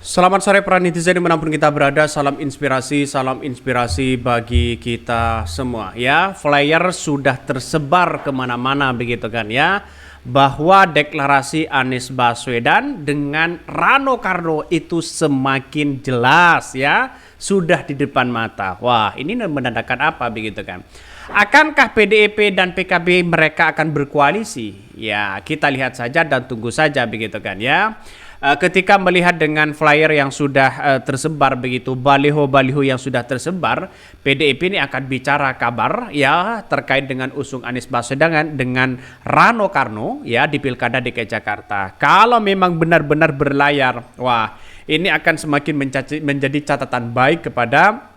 Selamat sore para netizen dimanapun kita berada, salam inspirasi bagi kita semua ya. Flyer sudah tersebar kemana-mana begitu kan ya, bahwa deklarasi Anies Baswedan dengan Rano Karno itu semakin jelas ya, sudah di depan mata. Wah, ini menandakan apa begitu kan? Akankah PDIP dan PKB mereka akan berkoalisi? Ya, kita lihat saja dan tunggu saja begitu kan ya. Ketika melihat dengan flyer yang sudah tersebar begitu, baliho-baliho yang sudah tersebar, PDIP ini akan bicara kabar ya terkait dengan usung Anies Baswedan dengan Rano Karno ya di Pilkada DKI Jakarta. Kalau memang benar-benar berlayar, wah ini akan semakin menjadi catatan baik kepada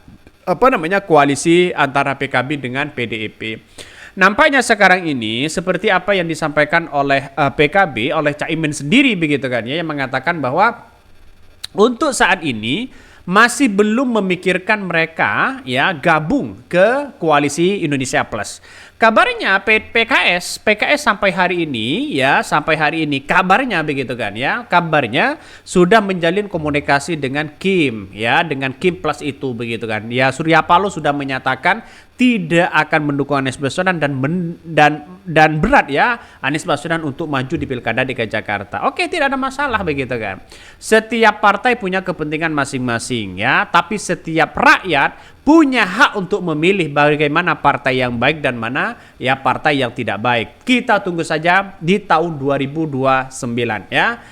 koalisi antara PKB dengan PDIP. Nampaknya sekarang ini seperti apa yang disampaikan oleh PKB, oleh Caimin sendiri begitu kan ya, yang mengatakan bahwa untuk saat ini masih belum memikirkan mereka ya gabung ke koalisi Indonesia Plus. Kabarnya PKS sampai hari ini kabarnya begitu kan ya, kabarnya sudah menjalin komunikasi dengan Kim ya, dengan Kim Plus itu begitu kan ya. Surya Paloh sudah menyatakan tidak akan mendukung Anies Baswedan dan berat ya Anies Baswedan untuk maju di Pilkada DKI Jakarta. Oke, tidak ada masalah begitu kan. Setiap partai punya kepentingan masing-masing ya, tapi setiap rakyat punya hak untuk memilih bagaimana partai yang baik dan mana ya partai yang tidak baik. Kita tunggu saja di tahun 2029 ya.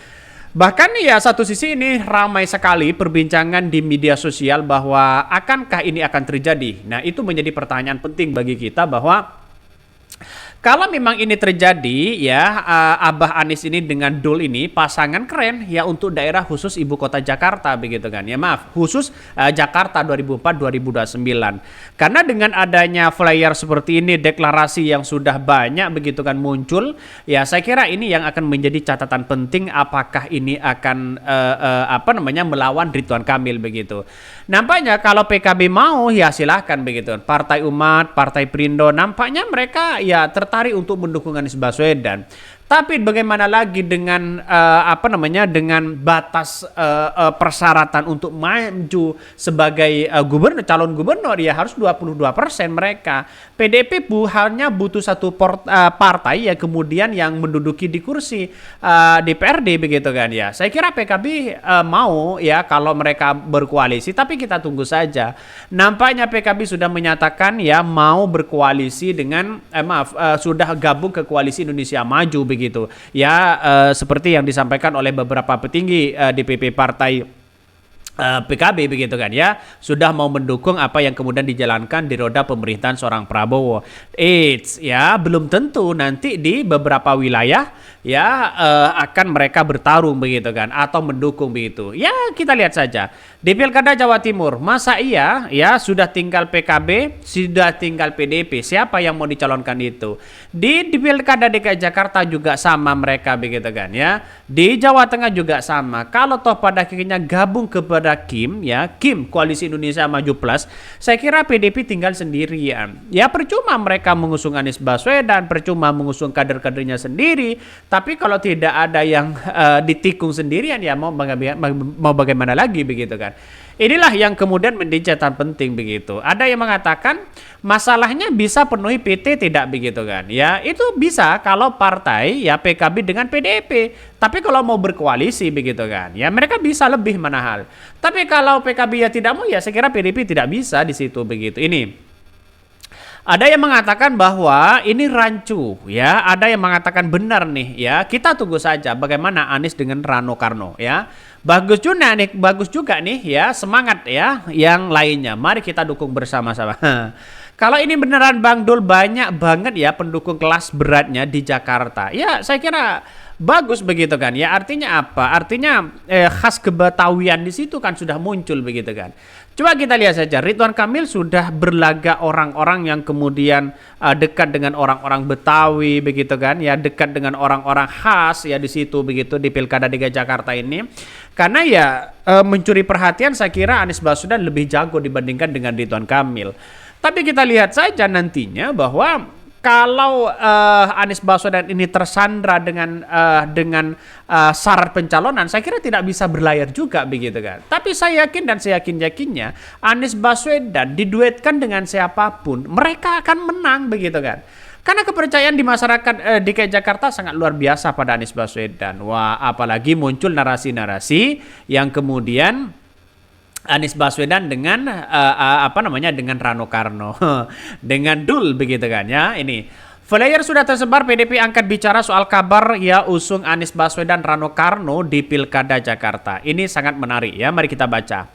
Bahkan ya satu sisi ini ramai sekali perbincangan di media sosial bahwa akankah ini akan terjadi. Nah, itu menjadi pertanyaan penting bagi kita bahwa kalau memang ini terjadi ya, Abah Anies ini dengan Dul ini pasangan keren ya untuk daerah khusus ibu kota Jakarta begitu kan ya, maaf khusus Jakarta 2004-2029. Karena dengan adanya flyer seperti ini, deklarasi yang sudah banyak begitu kan muncul ya, saya kira ini yang akan menjadi catatan penting apakah ini akan melawan Ridwan Kamil begitu. Nampaknya kalau PKB mau ya silahkan begitu. Partai Umat, Partai Perindo nampaknya mereka ya tertarik untuk mendukung Anies Baswedan. Tapi bagaimana lagi dengan dengan batas persyaratan untuk maju sebagai calon gubernur ya harus 22% mereka. PDIP hanya butuh satu partai ya kemudian yang menduduki di kursi DPRD begitu kan ya. Saya kira PKB mau ya kalau mereka berkoalisi, tapi kita tunggu saja. Nampaknya PKB sudah menyatakan ya mau berkoalisi dengan sudah gabung ke koalisi Indonesia Maju begitu ya, seperti yang disampaikan oleh beberapa petinggi DPP partai PKB begitu kan ya, sudah mau mendukung apa yang kemudian dijalankan di roda pemerintahan seorang Prabowo. Ya belum tentu nanti di beberapa wilayah ya akan mereka bertarung begitu kan atau mendukung begitu. Ya kita lihat saja di Pilkada Jawa Timur, masa iya ya sudah tinggal PKB, sudah tinggal PDIP, siapa yang mau dicalonkan itu. Di Pilkada DKI Jakarta juga sama mereka begitu kan ya. Di Jawa Tengah juga sama. Kalau toh pada akhirnya gabung kepada Kim Koalisi Indonesia Maju Plus, saya kira PDIP tinggal sendirian. Ya percuma mereka mengusung Anies Baswedan, percuma mengusung kader-kadernya sendiri, tapi kalau tidak ada yang ditikung sendirian ya mau bagaimana lagi begitu kan. Inilah yang kemudian menjadi catatan penting begitu. Ada yang mengatakan masalahnya bisa penuhi PT tidak begitu kan. Ya itu bisa kalau partai ya PKB dengan PDIP. Tapi kalau mau berkoalisi begitu kan, ya mereka bisa lebih mana hal. Tapi kalau PKB ya tidak mau ya saya kira PDIP tidak bisa di situ begitu. Ini ada yang mengatakan bahwa ini rancu ya, ada yang mengatakan benar nih ya. Kita tunggu saja bagaimana Anies dengan Rano Karno ya. Bagus juga nih ya, semangat ya yang lainnya. Mari kita dukung bersama-sama. Kalau ini beneran Bang Dul, banyak banget ya pendukung kelas beratnya di Jakarta. Ya saya kira bagus begitu kan ya, artinya apa? Artinya khas kebetawian di situ kan sudah muncul begitu kan. Coba kita lihat saja, Ridwan Kamil sudah berlagak orang-orang yang kemudian dekat dengan orang-orang Betawi begitu kan ya, dekat dengan orang-orang khas ya di situ begitu di Pilkada DKI Jakarta ini. Karena ya mencuri perhatian saya kira Anies Baswedan lebih jago dibandingkan dengan Ridwan Kamil. Tapi kita lihat saja nantinya bahwa kalau Anies Baswedan ini tersandra dengan syarat pencalonan, saya kira tidak bisa berlayar juga begitu kan. Tapi saya yakin dan saya yakinnya Anies Baswedan diduetkan dengan siapapun, mereka akan menang begitu kan. Karena kepercayaan di masyarakat DKI Jakarta sangat luar biasa pada Anies Baswedan. Wah, apalagi muncul narasi-narasi yang kemudian Anies Baswedan dengan dengan Rano Karno dengan Dul begitu kan ya. Ini flyer sudah tersebar, PDP angkat bicara soal kabar ya usung Anies Baswedan Rano Karno di Pilkada Jakarta. Ini sangat menarik ya, mari kita baca.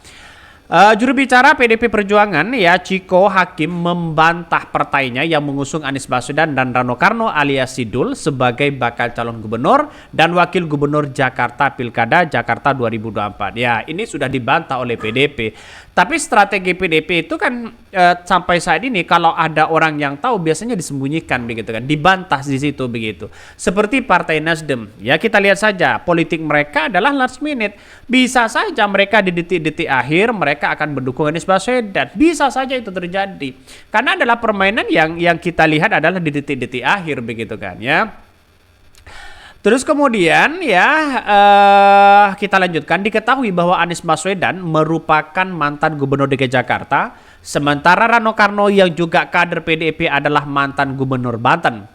Juru bicara PDP Perjuangan ya Ciko Hakim membantah partainya yang mengusung Anies Baswedan dan Rano Karno alias Sidul sebagai bakal calon gubernur dan wakil gubernur Jakarta Pilkada Jakarta 2024. Ya, ini sudah dibantah oleh PDP. Tapi strategi PDP itu kan sampai saat ini kalau ada orang yang tahu biasanya disembunyikan begitu kan, dibantah di situ begitu. Seperti Partai Nasdem. Ya, kita lihat saja politik mereka adalah last minute. Bisa saja mereka di detik-detik akhir mereka akan mendukung Anies Baswedan. Bisa saja itu terjadi. Karena adalah permainan yang kita lihat adalah di detik-detik akhir begitu kan ya. Terus kemudian ya kita lanjutkan, diketahui bahwa Anies Baswedan merupakan mantan gubernur DKI Jakarta, sementara Rano Karno yang juga kader PDIP adalah mantan gubernur Banten.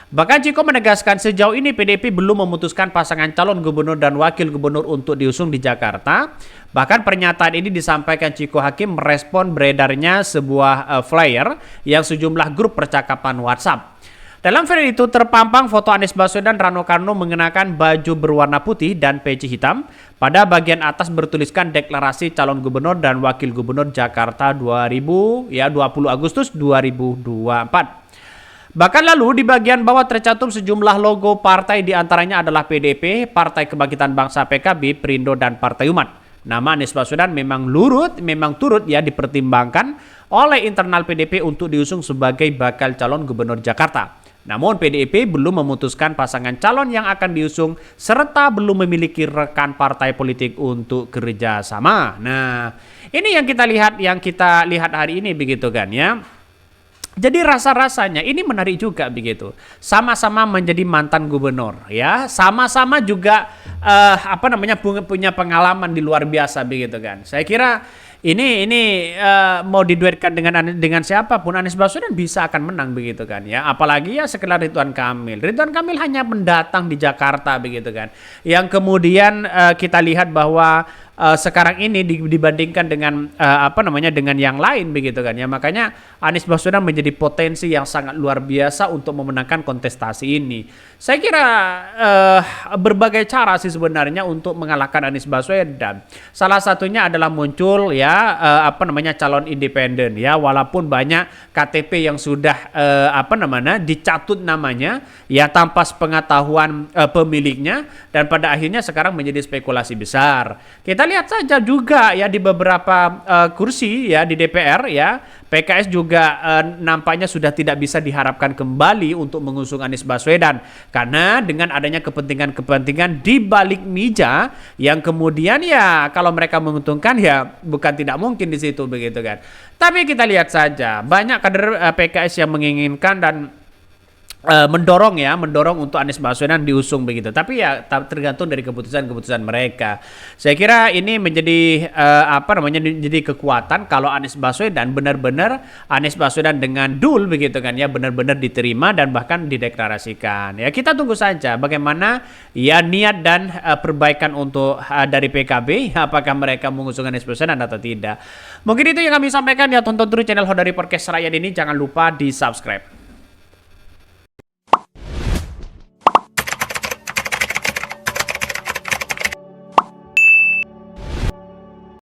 Bahkan Ciko menegaskan sejauh ini PDIP belum memutuskan pasangan calon gubernur dan wakil gubernur untuk diusung di Jakarta. Bahkan pernyataan ini disampaikan Ciko Hakim merespon beredarnya sebuah flyer yang sejumlah grup percakapan WhatsApp. Dalam flyer itu terpampang foto Anies Baswedan Rano Karno mengenakan baju berwarna putih dan peci hitam. Pada bagian atas bertuliskan deklarasi calon gubernur dan wakil gubernur Jakarta 20 Agustus 2024. Bahkan lalu di bagian bawah tercantum sejumlah logo partai, diantaranya adalah PDP, Partai Kebangkitan Bangsa PKB, Perindo, dan Partai Umat. Nama Anies Baswedan memang turut ya dipertimbangkan oleh internal PDP untuk diusung sebagai bakal calon gubernur Jakarta. Namun PDIP belum memutuskan pasangan calon yang akan diusung serta belum memiliki rekan partai politik untuk kerjasama. Nah, ini yang kita lihat hari ini begitu kan ya. Jadi rasa-rasanya ini menarik juga begitu. Sama-sama menjadi mantan gubernur ya, sama-sama juga punya pengalaman di luar biasa begitu kan. Saya kira ini mau diduetkan dengan siapapun Anies Baswedan bisa akan menang begitu kan ya. Apalagi ya sekedar Ridwan Kamil. Ridwan Kamil hanya mendatang di Jakarta begitu kan. Yang kemudian kita lihat bahwa sekarang ini dibandingkan dengan dengan yang lain begitu kan ya. Makanya Anies Baswedan menjadi potensi yang sangat luar biasa untuk memenangkan kontestasi ini. Saya kira berbagai cara sih sebenarnya untuk mengalahkan Anies Baswedan. Salah satunya adalah muncul ya calon independen ya, walaupun banyak KTP yang sudah dicatut namanya ya tanpa sepengetahuan pemiliknya, dan pada akhirnya sekarang menjadi spekulasi besar. Kita lihat saja juga ya di beberapa kursi ya di DPR ya, PKS juga nampaknya sudah tidak bisa diharapkan kembali untuk mengusung Anies Baswedan karena dengan adanya kepentingan di balik meja yang kemudian ya kalau mereka menguntungkan ya bukan tidak mungkin di situ begitu kan. Tapi kita lihat saja banyak kader PKS yang menginginkan dan mendorong untuk Anies Baswedan diusung begitu. Tapi ya tergantung dari keputusan mereka. Saya kira ini menjadi menjadi kekuatan kalau Anies Baswedan benar-benar Anies Baswedan dengan Dul begitu kan ya, benar-benar diterima dan bahkan dideklarasikan. Ya kita tunggu saja bagaimana ya niat dan perbaikan untuk dari PKB, apakah mereka mengusung Anies Baswedan atau tidak. Mungkin itu yang kami sampaikan ya, tonton terus channel Hodari Podcast Rakyat ini, jangan lupa di-subscribe.